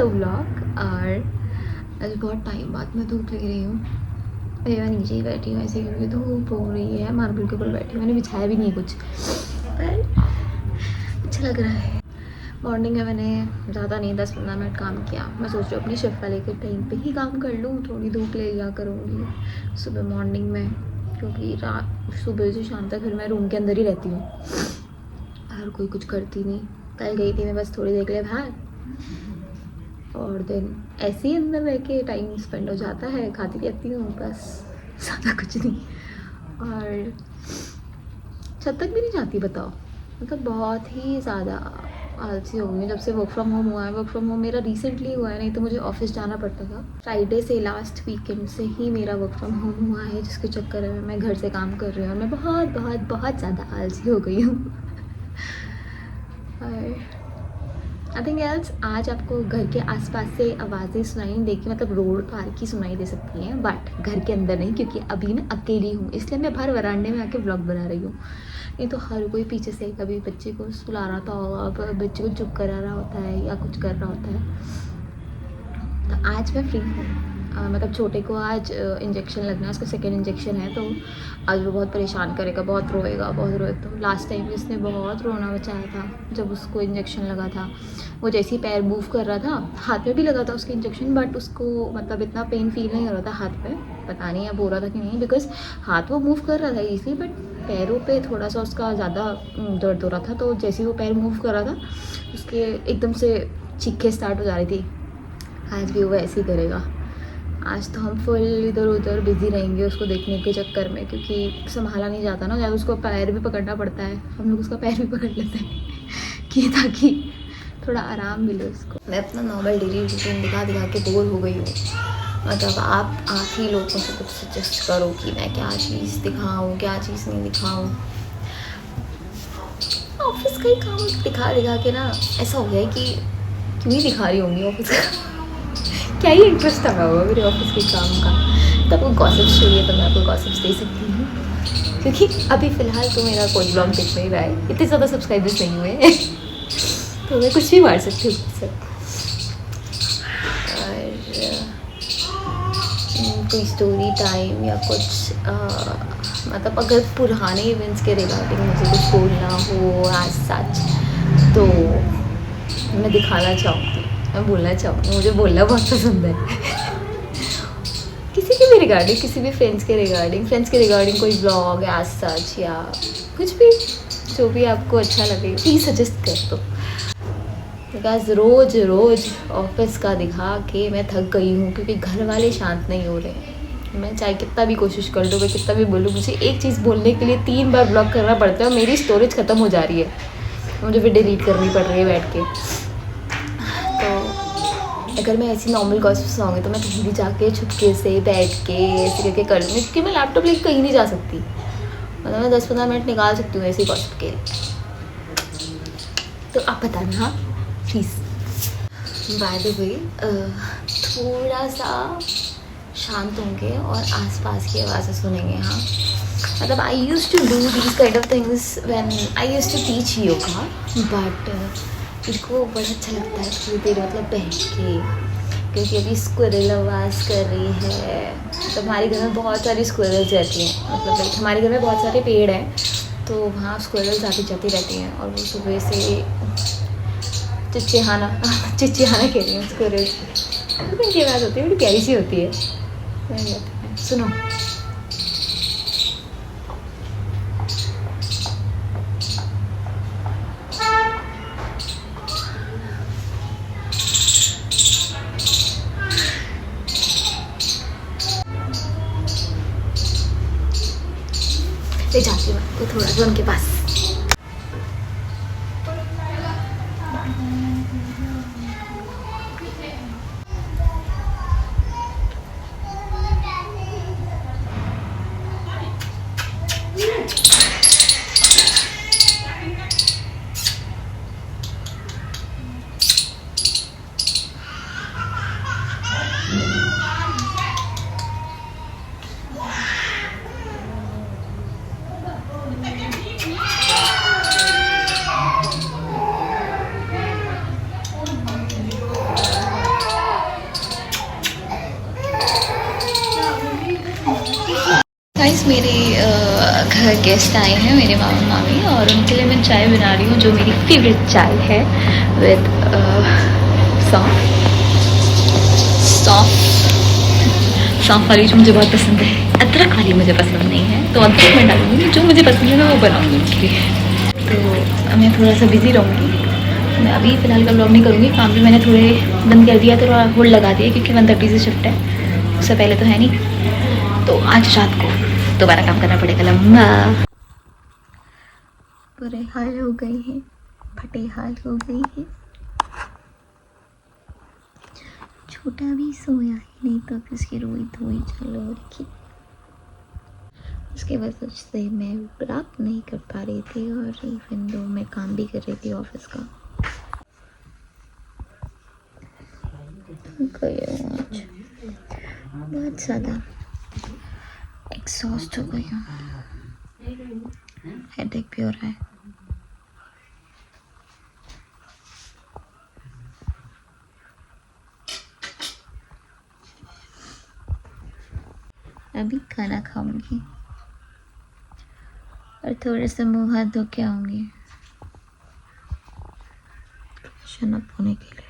Hello vlog. और आज बहुत टाइम बाद मैं धूप लग रही हूँ। मैं नीचे ही बैठी हूँ ऐसे क्योंकि धूप हो रही है। मार्बल के ऊपर बैठी हूँ, मैंने बिछाया भी नहीं है कुछ, पर अच्छा लग रहा है। मॉर्निंग में मैंने ज़्यादा नहीं 10-15 मिनट काम किया। मैं सोच रही हूँ अपनी शिफ्ट वाले के टाइम पे ही काम कर लूँ, थोड़ी धूप ले लिया करूँगी सुबह मॉर्निंग में, क्योंकि रात सुबह से शाम तक फिर मैं रूम के अंदर ही रहती हूँ और कोई कुछ करती नहीं। कल गई थी मैं बस थोड़ी देर के लिए बाहर, और दिन ऐसे ही अंदर रह के टाइम स्पेंड हो जाता है, खाती पीती हूँ बस, ज़्यादा कुछ नहीं। और छत तक भी नहीं जाती बताओ, मतलब बहुत ही ज़्यादा आलसी हो गई जब से वर्क फ्रॉम होम हुआ है। वर्क फ्रॉम होम मेरा रिसेंटली हुआ है, नहीं तो मुझे ऑफिस जाना पड़ता था। फ्राइडे से लास्ट वीकेंड से ही मेरा वर्क फ्रॉम होम हुआ है, जिसके चक्कर में मैं घर से काम कर रही हूँ और मैं बहुत बहुत बहुत ज़्यादा आलसी हो गई हूँ। और नथिंग एल्स, आज आपको घर के आसपास से आवाज़ें सुनाई नहीं देगी, मतलब रोड पार की सुनाई दे सकती हैं, बट घर के अंदर नहीं, क्योंकि अभी मैं अकेली हूँ, इसलिए मैं बाहर वरांडे में आके व्लॉग बना रही हूँ। नहीं तो हर कोई पीछे से कभी बच्चे को सुला रहा था, बच्चे को चुप करा रहा होता है या कुछ कर रहा होता है। तो आज मैं फ्री हूँ। मतलब छोटे को आज इंजेक्शन लगना है, उसका सेकेंड इंजेक्शन है, तो आज वो बहुत परेशान करेगा, बहुत रोएगा बहुत रोएगा। तो लास्ट टाइम भी उसने बहुत रोना मचाया था जब उसको इंजेक्शन लगा था। वो जैसे ही पैर मूव कर रहा था, हाथ में भी लगा था उसके इंजेक्शन, बट उसको मतलब इतना पेन फील नहीं हो रहा था हाथ पे, पता नहीं अब हो रहा था कि नहीं, बिकॉज हाथ वो मूव कर रहा था ईज़िली, बट पैरों पे थोड़ा सा उसका ज़्यादा दर्द हो रहा था। तो जैसे ही वो पैर मूव कर रहा था, उसके एकदम से चीखें स्टार्ट हो जा रही थी। आज भी वो ऐसे ही करेगा। आज तो हम फुल इधर उधर बिज़ी रहेंगे उसको देखने के चक्कर में, क्योंकि संभाला नहीं जाता ना, ज़्यादा उसको पैर भी पकड़ना पड़ता है। हम लोग उसका पैर भी पकड़ लेते हैं कि ताकि थोड़ा आराम मिले उसको। मैं अपना नॉर्मल डेली रूटीन दिखा के बोर हो गई हूँ। मतलब आप ही लोग मुझे कुछ सजेस्ट करो कि मैं क्या चीज़ दिखाऊँ, क्या चीज़ नहीं दिखाऊँ। ऑफिस का ही काम दिखा के ना ऐसा हो गया है कि क्यों ही दिखा रही होंगी ऑफिस का। क्या ही इंटरेस्ट आ रहा होगा मेरे ऑफिस के काम का। तो आपको गॉसिप्स चाहिए तो मैं आपको गॉसिप्स दे सकती हूँ, क्योंकि अभी फ़िलहाल तो मेरा कोई ब्लॉग दिख नहीं रहा है, इतने ज़्यादा सब्सक्राइबर्स नहीं हुए हैं तो मैं कुछ भी मार सकती हूँ सर। और कोई स्टोरी टाइम या कुछ मतलब अगर पुराने इवेंट्स के रिगार्डिंग मुझे कुछ बोलना हो आज सच, तो मैं दिखाना चाहूँगी, मैं बोलना चाहूँगी, मुझे बोलना बहुत पसंद है किसी के भी रिगार्डिंग, किसी भी फ्रेंड्स के रिगार्डिंग कोई ब्लॉग या सच या कुछ भी, जो भी आपको अच्छा लगे प्लीज़ सजेस्ट कर दो। बिकॉज रोज़ ऑफिस का दिखा के मैं थक गई हूँ, क्योंकि घर वाले शांत नहीं हो रहे। मैं चाहे कितना भी कोशिश कर लूँ, मैं कितना भी बोलूँ, मुझे एक चीज़ बोलने के लिए 3 बार ब्लॉक करना पड़ता है और मेरी स्टोरेज ख़त्म हो जा रही है, मुझे फिर डिलीट करनी पड़ रही है बैठ के। तो अगर मैं ऐसी नॉर्मल गॉसिप सुनाऊंगी तो मैं कहीं भी जाके छुपके से बैठ के ऐसे करके कर लूँगी, क्योंकि मैं लैपटॉप लेके कहीं नहीं जा सकती। मतलब मैं 10-15 मिनट निकाल सकती हूँ ऐसे गॉसिप के। तो आप बताना हाँ प्लीज़। बाय द वे, थोड़ा सा शांत होंगे और आसपास की आवाज़ें सुनेंगे। हाँ, मतलब I use to do these kind of things when I use to teach yoga, but इसको बड़ा अच्छा लगता है थोड़ी देर मतलब बैठ के, क्योंकि अभी स्क्विरल आवाज़ कर रही है। तो हमारे घर में बहुत सारी स्क्विरल्स रहती हैं, मतलब हमारे घर में बहुत सारे पेड़ हैं, तो वहाँ स्क्विरल्स आती जाती रहती हैं, और वो सुबह से चिचिहाना कह रही हूँ, स्क्विरल तो इनकी आवाज़ होती है, बड़ी प्यारी सी होती है। सुनो, ले जाती हूँ आपको थोड़ा सा उनके पास। गाइस मेरे घर गेस्ट आए हैं, मेरे मामा मामी, और उनके लिए मैं चाय बना रही हूँ जो मेरी फेवरेट चाय है विद सौंफ सौंफ वाली जो मुझे बहुत पसंद है। अदरक वाली मुझे पसंद नहीं है, तो अदरक मैं डालूँगी, जो मुझे पसंद है मैं वो बनाऊँगी उसके लिए। तो मैं थोड़ा सा बिज़ी रहूँगी, मैं अभी फ़िलहाल का ब्लॉग नहीं करूँगी। काम भी मैंने थोड़े बंद कर दिया, थोड़ा होल्ड लगा दिया क्योंकि 1:30 से शिफ्ट है, उससे पहले तो है नहीं। तो आज रात को दोबारा काम करना पड़ेगा लंबा। बुरे हाल हो गए हैं, फटे हाल हो गए हैं। छोटा भी सोया है, नहीं तो किसकी रोई धोई चल रखी। उसके वजह से मैं रात नहीं कर पा रही थी, और इवन दो मैं काम भी कर रही थी ऑफिस का। आज बहुत ज़्यादा एग्जॉस्ट हो गई हूँ, हेडेक भी हो रहा है। अभी खाना खाऊंगी और थोड़े से मुँह हाथ धो के आऊँगी फ्रेशन अप होने के लिए।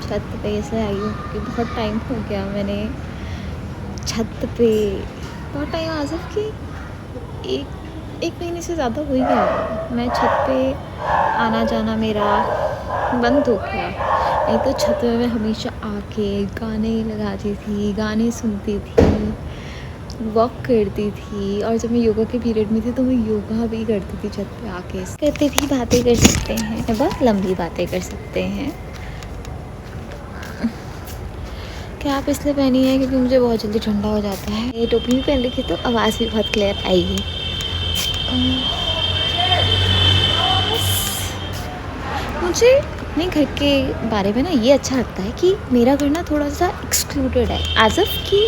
छत पे ऐसे आई हूँ कि बहुत टाइम हो गया, मैंने छत पे बहुत टाइम आज कि एक महीने से ज़्यादा हो ही गया मैं छत पे आना जाना मेरा बंद हो गया। नहीं तो छत पे मैं हमेशा आके गाने लगाती थी, गाने सुनती थी, वॉक करती थी, और जब मैं योगा के पीरियड में थी तो मैं योगा भी करती थी छत पे आके। करती थी, बातें कर सकते हैं, बहुत लंबी बातें कर सकते हैं। कैप इसलिए पहनी है क्योंकि मुझे बहुत जल्दी ठंडा हो जाता है। ये टोपी भी पहन रखी तो आवाज़ भी बहुत क्लियर आएगी। मुझे अपने घर के बारे में ना ये अच्छा लगता है कि मेरा घर ना थोड़ा सा एक्सक्लूडेड है, एज अफ कि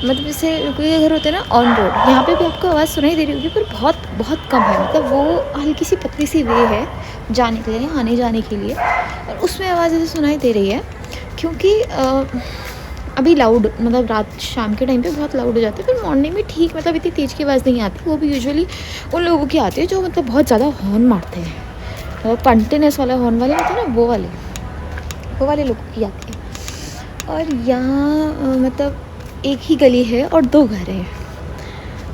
मतलब जैसे कोई घर होते हैं ना ऑन रोड, यहाँ पे भी आपको आवाज़ सुनाई दे रही होगी पर बहुत बहुत कम है। मतलब वो हल्की सी पतली सी वे है जाने के लिए, आने जाने के लिए, और उसमें आवाज़ ऐसे सुनाई दे रही है क्योंकि अभी लाउड मतलब रात शाम के टाइम पे बहुत लाउड हो जाते हैं, फिर मॉर्निंग में ठीक मतलब इतनी तेज़ की आवाज़ नहीं आती। वो भी यूजुअली उन लोगों की आती है जो मतलब बहुत ज़्यादा हॉर्न मारते हैं, और कंटिन्यूस वाला हॉर्न वाले होते हैं ना, वो वाले लोगों की आती है। और यहाँ मतलब एक ही गली है और 2 घर हैं,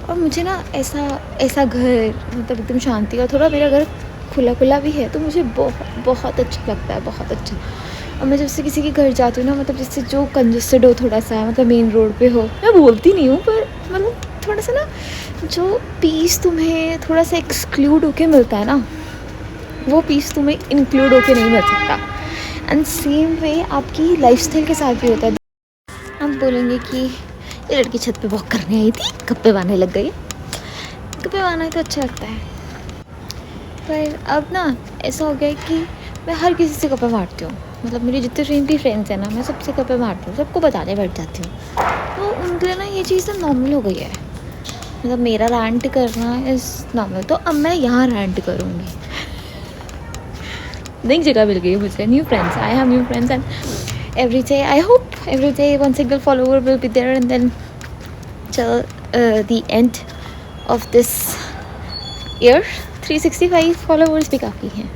और मुझे ना ऐसा घर मतलब एकदम शांति, और थोड़ा मेरा घर खुला भी है तो मुझे बहुत अच्छा लगता है, बहुत अच्छा। और मैं जब से किसी के घर जाती हूँ ना, मतलब जिससे जो कंजस्टेड हो थोड़ा सा, मतलब मेन रोड पे हो, मैं बोलती नहीं हूँ पर मतलब थोड़ा सा ना जो पीस तुम्हें थोड़ा सा एक्सक्लूड होके मिलता है ना, वो पीस तुम्हें इंक्लूड होके नहीं मिल सकता। एंड सेम वे आपकी लाइफस्टाइल के साथ भी होता है। आप बोलेंगे कि ये लड़की छत पे वॉक करने आई थी, गप्पे मारने लग गई। गप्पे मारना तो अच्छा लगता है, पर अब ना ऐसा हो गया है कि मैं हर किसी से गप्पे मारती हूँ। मतलब मेरे जितने भी फ्रेंड्स हैं ना, मैं सबसे गप्पे मारती हूँ, सबको बताने बैठ जाती हूँ। तो उनके लिए ना ये चीज़ नॉर्मल हो गई है, मतलब मेरा रैंट करना इज़ नॉर्मल। तो अब मैं यहाँ रैंट करूँगी। नई जगह मिल गई मुझे, new friends, I have new friends, and every day I hope every day one single follower will be there, and then till the end of this year 365 followers भी काफ़ी हैं,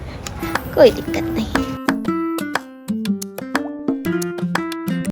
कोई दिक्कत नहीं।